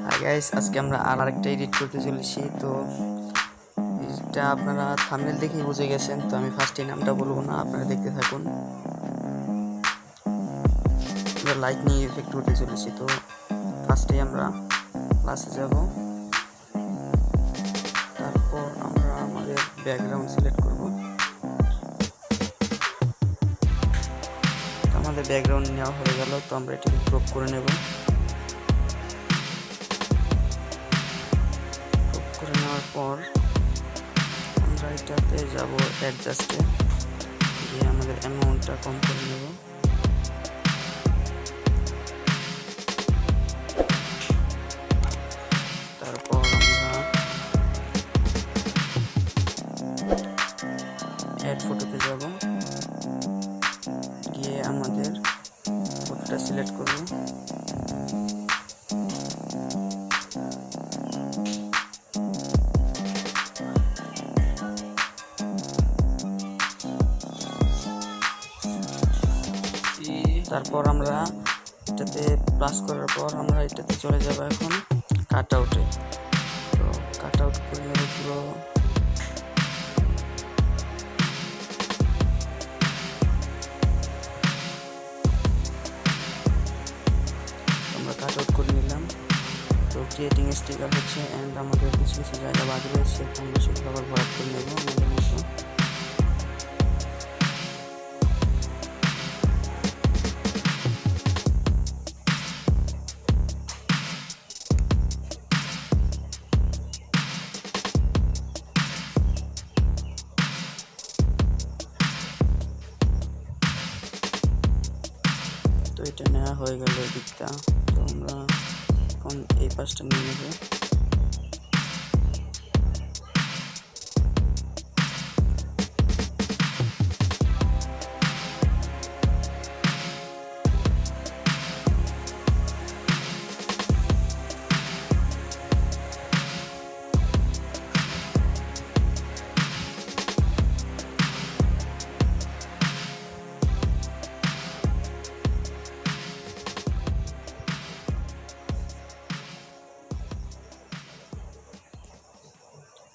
Hi guys, আজকে আমরা আরেকটা এডিট করতে চলেছি। তো এটা আপনারা থাম্বনেল দেখেই বুঝে গেছেন, তো আমি ফার্স্টে নামটা বলবো না, আপনারা দেখতে থাকুন। আমরা লাইটনিং ইফেক্ট করতে চলেছি। তো ফার্স্টে আমরা ক্লাসে যাব, তারপর আমরা আমাদের ব্যাকগ্রাউন্ড সিলেক্ট করব। আমাদের ব্যাকগ্রাউন্ড নেওয়া হয়ে গেল, তো আমরা এটাকে ক্রপ করে নেব। ক্রপ করে নেওয়ার পর আমরা এটাতে যাব অ্যাডজাস্টে, গিয়ে আমাদের অ্যামাউন্টটা কম করে নেব। তারপর আমরা অ্যাড ফটোতে যাব, গিয়ে আমাদের ফটোটা সিলেক্ট করব। তারপর আমরা এটাতে প্লাস করার পর আমরা এটাতে চলে যাব এখন কাট আউটে। তো কাট আউট করে নেব পুরো। আমরা কাট আউট করে নিলাম। তো ক্রিয়েটিং স্টিকার হচ্ছে, অ্যান্ড আমাদের কিছু কিছু জায়গা বাদ রয়েছে, আমরা সেগুলো আবার ভরাট করে নেব আমাদের মতো। তো এটা নেওয়া হয়ে গেল এই দিকটা। তো আমরা এখন এই পাশটা নিয়ে নেব।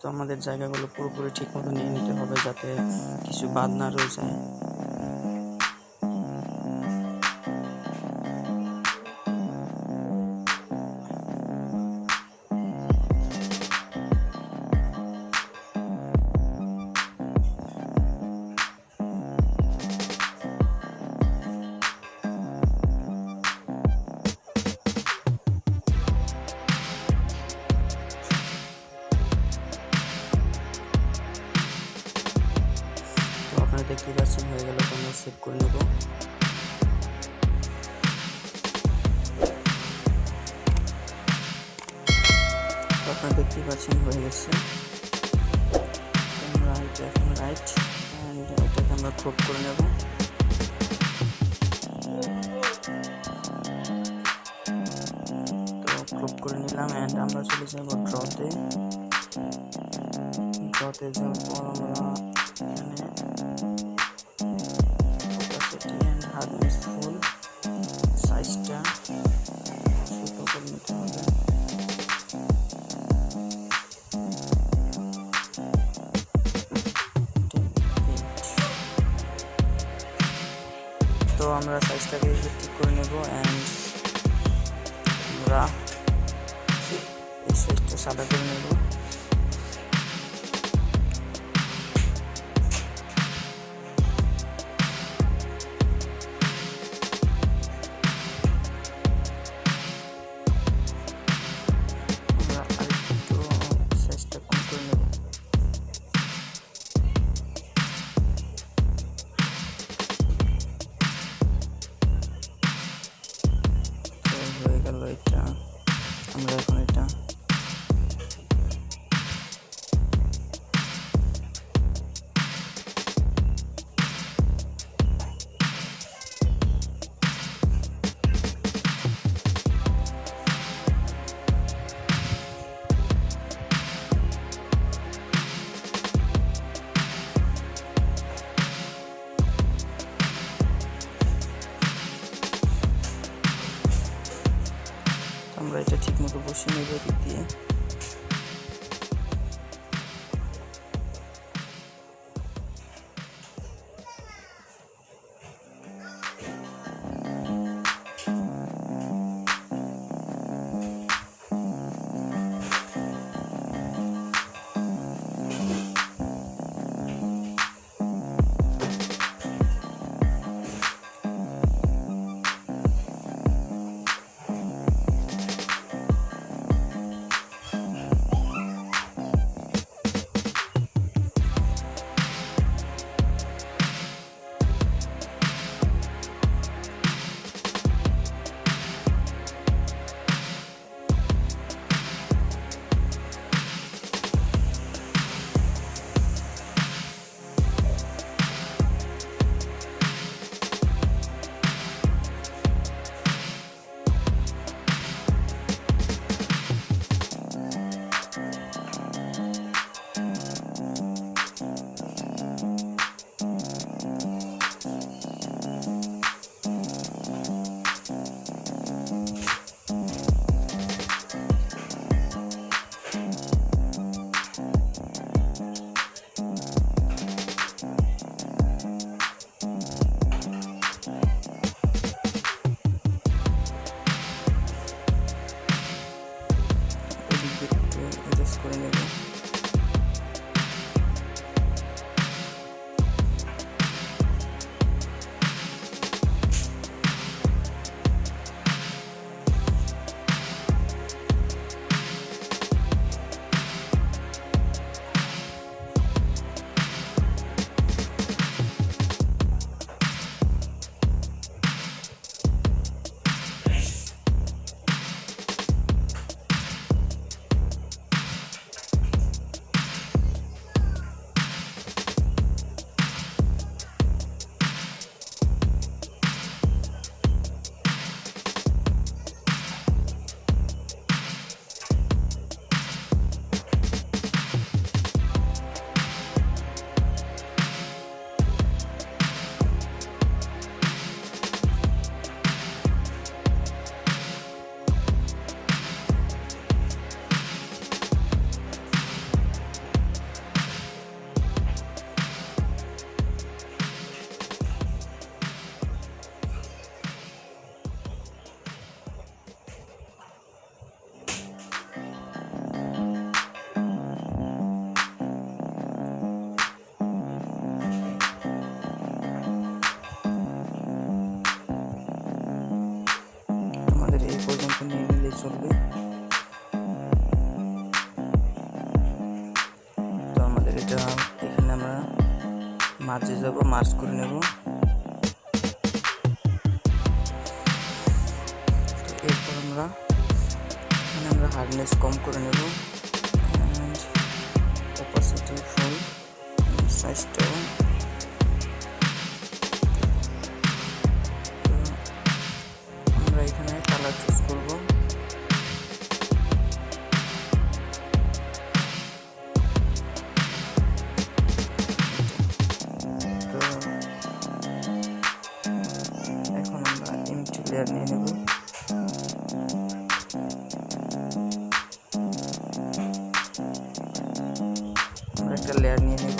তো আমাদের জায়গাগুলো পুরোপুরি ঠিক মতো নিয়ে নিতে হবে, যাতে কিছু বাদ না রয়ে যায়। দেখতে পাচ্ছেন হয়ে গেল, তো আমরা সেভ করে নেব। আপনারা দেখতে পাচ্ছেন হয়ে গেছে। আমরা এটা এখন রাইট, অ্যান্ড এটাকে আমরা ক্রপ করে নেব। তো ক্রপ করে নিলাম, অ্যান্ড আমরা চলে যাব ড্রতে। ড্রতে যাওয়ার পর আমরা এখানে ফুল সাইজটা ছোট করে নিতে হবে। তো আমরা সাইজটাকে ঠিক করে নেব, অ্যান্ড আমরা এই সাইজটা সাদা করে নেব। হয়ে গেল এটা। আমরা এখন এটা বসে নেব দিক দিয়ে। করে নেব। নিয়ে নিলে চলবে। তো আমাদের এটা এখানে আমরা মার্জে যাব, মার্জ করে নেব। তো এরপর আমরা এখানে আমরা হার্ডনেস কম করে নেব, অপাসিটি ফুল, সাইজটাও। আমরা এখানে কালার চুজ করব। তো এখন আমরা এমটি লেয়ার নিয়ে নেব। আমরা একটা লেয়ার নিয়ে নেব।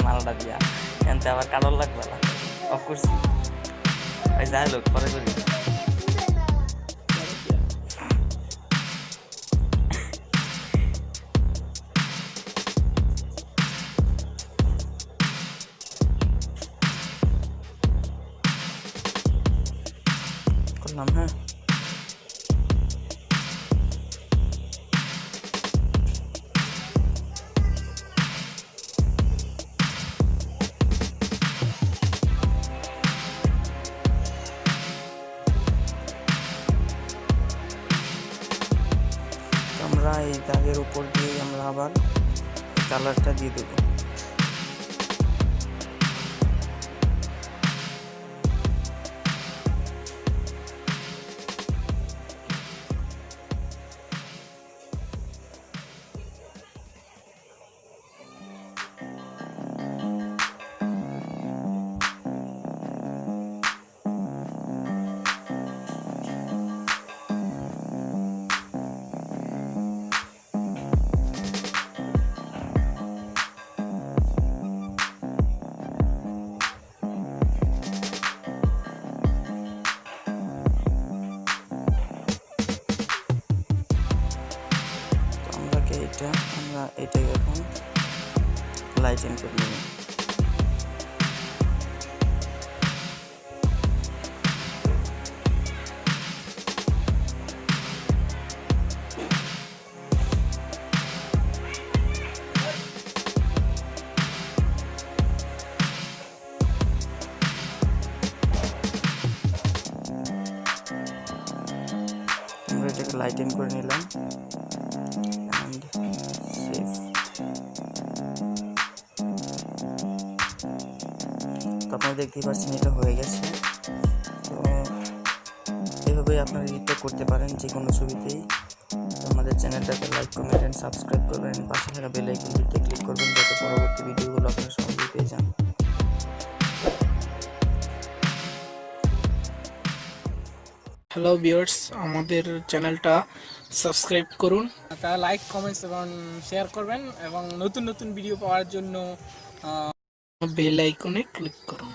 মালটা দিয়া এনতে আবার কালোর লাগবে না, অফ করছি। যাই লোক পরে করি। করলাম, হ্যাঁ। এর উপর দিয়ে আমরা আবার কালারটা দিয়ে দেবো। আমরা এটাই এখন লাইটিং করে নেব। আমরা এটাকে লাইটিং করে নিলাম। তো আপনারা দেখতেই পাচ্ছেন এটা হয়ে গেছে। তো এভাবেই আপনারা এডিটটা করতে পারেন যে কোনো ছবিতেই। তো আমাদের চ্যানেলটাকে লাইক, কমেন্ট এন্ড সাবস্ক্রাইব করবেন, পাশে থাকা বেল আইকনটিতে ক্লিক করবেন যাতে পরবর্তী ভিডিওগুলো আপনারা সহজেই পেয়ে যান। হ্যালো ভিউয়ার্স, আমাদের চ্যানেলটা সাবস্ক্রাইব করুন, তারা লাইক, কমেন্টস এবং শেয়ার করবেন এবং নতুন নতুন ভিডিও পাওয়ার জন্য বেল আইকনে ক্লিক করুন।